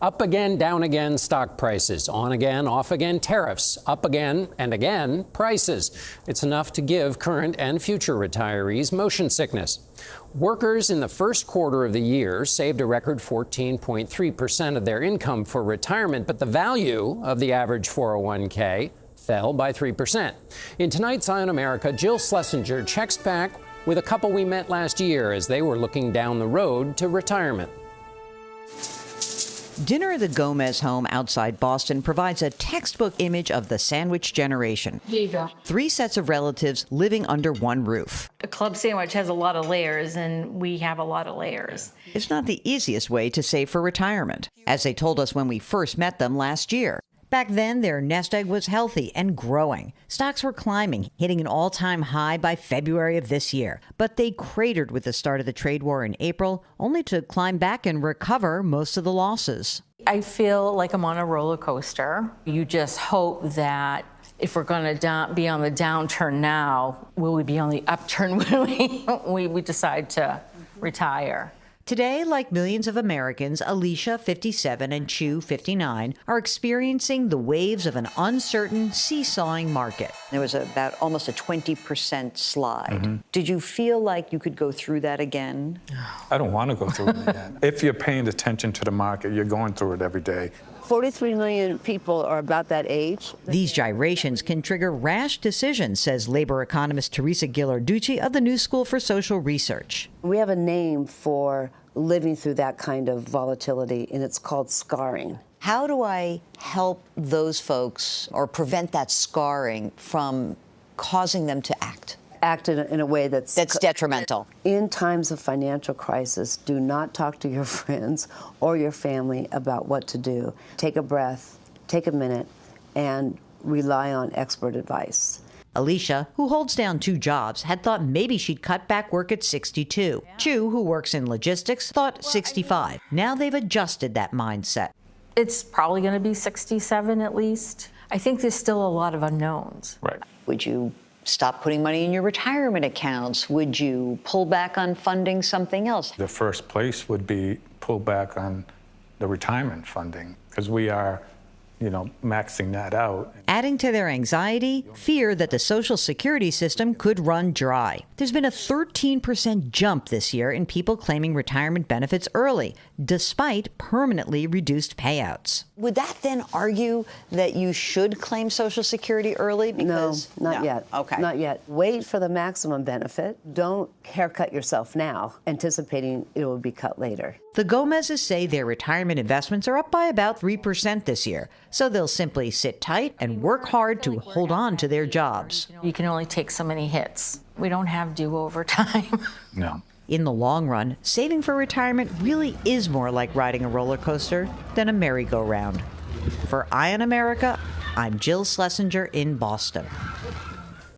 Up again, down again, stock prices. On again, off again, tariffs. Up again, and again, prices. It's enough to give current and future retirees motion sickness. Workers in the first quarter of the year saved a record 14.3% of their income for retirement, but the value of the average 401k fell by 3%. In tonight's Eye on America, Jill Schlesinger checks back with a couple we met last year as they were looking down the road to retirement. Dinner at the Gomez home outside Boston provides a textbook image of the sandwich generation. Here you go. 3 sets of relatives living under one roof. A club sandwich has a lot of layers, and we have a lot of layers. It's not the easiest way to save for retirement, as they told us when we first met them last year. Back then, their nest egg was healthy and growing. Stocks were climbing, hitting an all-time high by February of this year. But they cratered with the start of the trade war in April, only to climb back and recover most of the losses. I feel like I'm on a roller coaster. You just hope that if we're going to be on the downturn now, will we be on the upturn when we decide to retire? Today, like millions of Americans, Alicia, 57, and Chu, 59, are experiencing the waves of an uncertain, seesawing market. There was about almost a 20% slide. Did you feel like you could go through that again? I don't want to go through it again. If you're paying attention to the market, you're going through it every day. 43 million people are about that age. These gyrations can trigger rash decisions, says labor economist Teresa Ghilarducci of the New School for Social Research. We have a name for living through that kind of volatility, and it's called scarring. How do I help those folks or prevent that scarring from causing them to act in a way that's detrimental? In times of financial crisis, do not talk to your friends or your family about what to do. Take a breath, take a minute, and rely on expert advice. Alicia, who holds down 2 jobs, had thought maybe she'd cut back work at 62. Chu, who works in logistics, thought 65. Now they've adjusted that mindset. It's probably going to be 67 at least. I think there's still a lot of unknowns. Right. Would you stop putting money in your retirement accounts? Would you pull back on funding something else? The first place would be pull back on the retirement funding, because we are, maxing that out. Adding to their anxiety, fear that the Social Security system could run dry. There's been a 13% jump this year in people claiming retirement benefits early, despite permanently reduced payouts. Would that then argue that you should claim Social Security early? Because No, not yet. Okay. Not yet. Wait for the maximum benefit. Don't haircut yourself now, anticipating it will be cut later. The Gomezes say their retirement investments are up by about 3% this year, so they'll simply sit tight and work hard to hold on to their jobs. You can only take so many hits. We don't have do-over time. No. In the long run, saving for retirement really is more like riding a roller coaster than a merry-go-round. For Eye on America, I'm Jill Schlesinger in Boston.